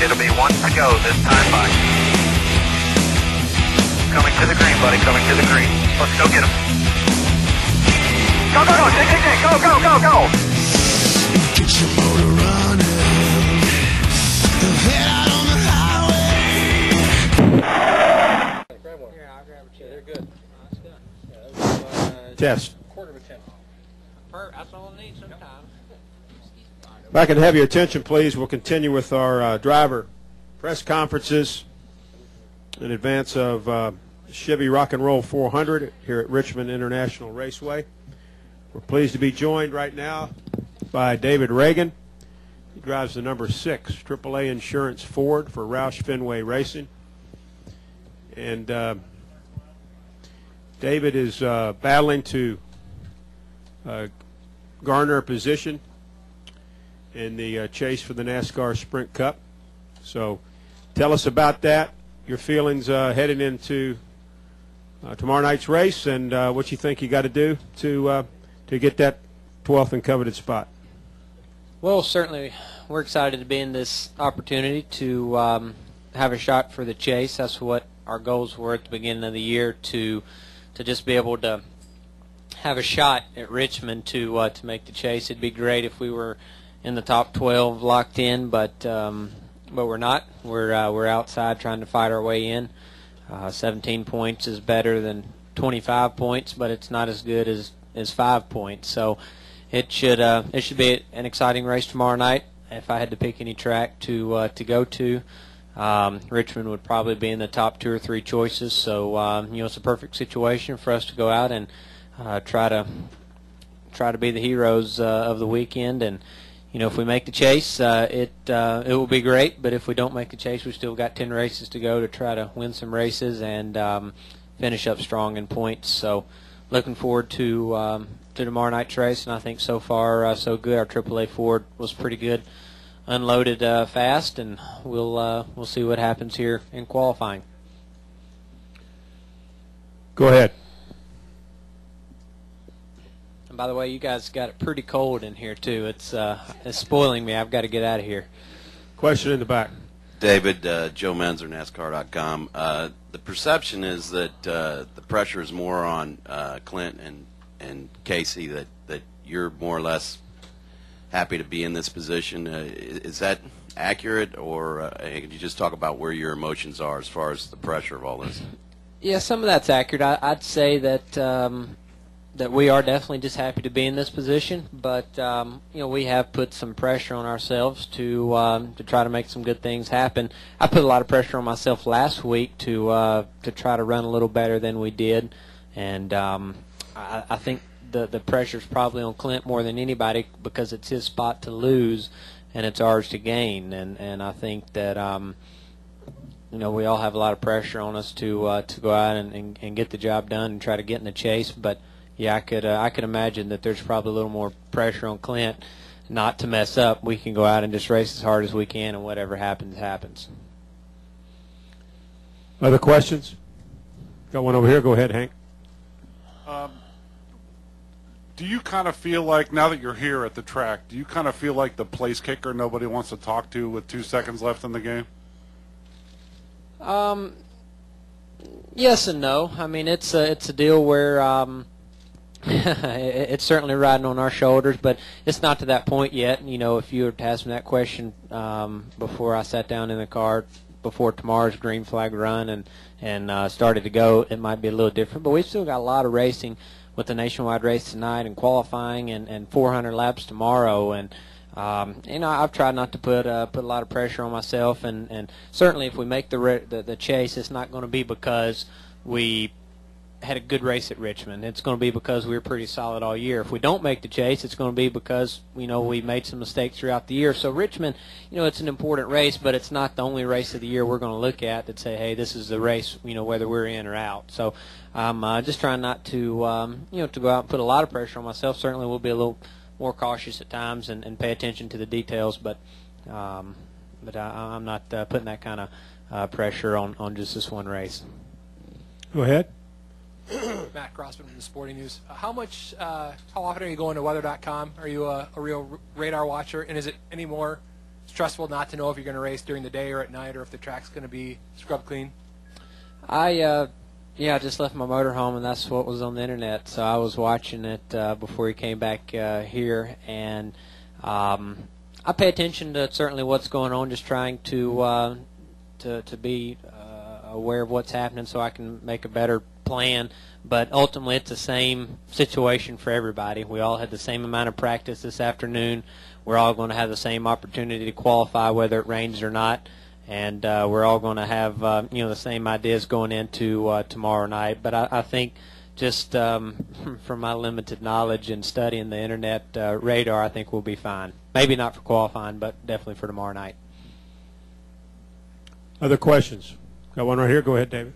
It'll be 1 to go this time by. Coming to the green, buddy, coming to the green. Let's go get him. Go, go, go, go, go, go, go. Get your motor running. Head out on the highway. Grab one. Yeah, I'll grab a chair. They're good. Test. Quarter of a 10. That's all I need sometimes. If I can have your attention, please, we'll continue with our driver press conferences in advance of Chevy Rock and Roll 400 here at Richmond International Raceway. We're pleased to be joined right now by David Ragan. He drives the number 6 AAA Insurance Ford for Roush Fenway Racing. And David is battling to garner a position in the chase for the NASCAR Sprint Cup. So tell us about that, your feelings heading into tomorrow night's race, and what you think you got to do to get that 12th and coveted spot. Well, certainly we're excited to be in this opportunity to have a shot for the chase. That's what our goals were at the beginning of the year, to just be able to have a shot at Richmond to make the chase. It'd be great if we were in the top 12 locked in, but we're not. We're outside trying to fight our way in. 17 points is better than 25 points, but it's not as good as 5 points. So it should be an exciting race tomorrow night. If I had to pick any track to go to, Richmond would probably be in the top 2 or 3 choices. So it's a perfect situation for us to go out and try to be the heroes of the weekend. And if we make the chase, it will be great. But if we don't make the chase, we've still got 10 races to go to try to win some races and finish up strong in points. So looking forward to tomorrow night's race, and I think so far so good. Our AAA Ford was pretty good, unloaded fast, and we'll see what happens here in qualifying. Go ahead. And by the way, you guys got it pretty cold in here too. It's spoiling me. I've got to get out of here. Question in the back. David, Joe Menzer, NASCAR.com. The perception is that the pressure is more on Clint and Casey, that you're more or less happy to be in this position. Is that accurate, or could you just talk about where your emotions are as far as the pressure of all this? Yeah, some of that's accurate. I'd say that that we are definitely just happy to be in this position, but we have put some pressure on ourselves to try to make some good things happen. I put a lot of pressure on myself last week to try to run a little better than we did, and I think the pressure's probably on Clint more than anybody, because it's his spot to lose and it's ours to gain, and I think that we all have a lot of pressure on us to go out and get the job done and try to get in the chase. But yeah, I could imagine that there's probably a little more pressure on Clint not to mess up. We can go out and just race as hard as we can, and whatever happens, happens. Other questions? Got one over here. Go ahead, Hank. Do you kind of feel like, now that you're here at the track, do you kind of feel like the place kicker nobody wants to talk to with 2 seconds left in the game? Yes and no. I mean, it's a deal where it's certainly riding on our shoulders, but it's not to that point yet. If you were to ask me that question before I sat down in the car before tomorrow's green flag run and started to go, it might be a little different. But we've still got a lot of racing with the nationwide race tonight and qualifying and 400 laps tomorrow. And I've tried not to put a lot of pressure on myself, and certainly if we make the chase, it's not going to be because we had a good race at Richmond. It's going to be because we were pretty solid all year. If we don't make the chase, it's going to be because we made some mistakes throughout the year. So Richmond, it's an important race, but it's not the only race of the year we're going to look at that say, hey, this is the race, whether we're in or out. So I'm just trying not to to go out and put a lot of pressure on myself. Certainly we'll be a little more cautious at times and pay attention to the details, but I'm not putting that kind of pressure on just this one race. Go ahead. Matt Crossman from the Sporting News. How often are you going to weather.com? Are you a real radar watcher, and is it any more stressful not to know if you're going to race during the day or at night, or if the track's going to be scrubbed clean? I just left my motorhome, and that's what was on the internet. So I was watching it before he came back here, and I pay attention to certainly what's going on, just trying to be aware of what's happening so I can make a better plan. But ultimately, it's the same situation for everybody. We all had the same amount of practice this afternoon. We're all going to have the same opportunity to qualify, whether it rains or not. And we're all going to have the same ideas going into tomorrow night. But I think just from my limited knowledge and studying the internet radar, I think we'll be fine. Maybe not for qualifying, but definitely for tomorrow night. Other questions? Got one right here. Go ahead, David.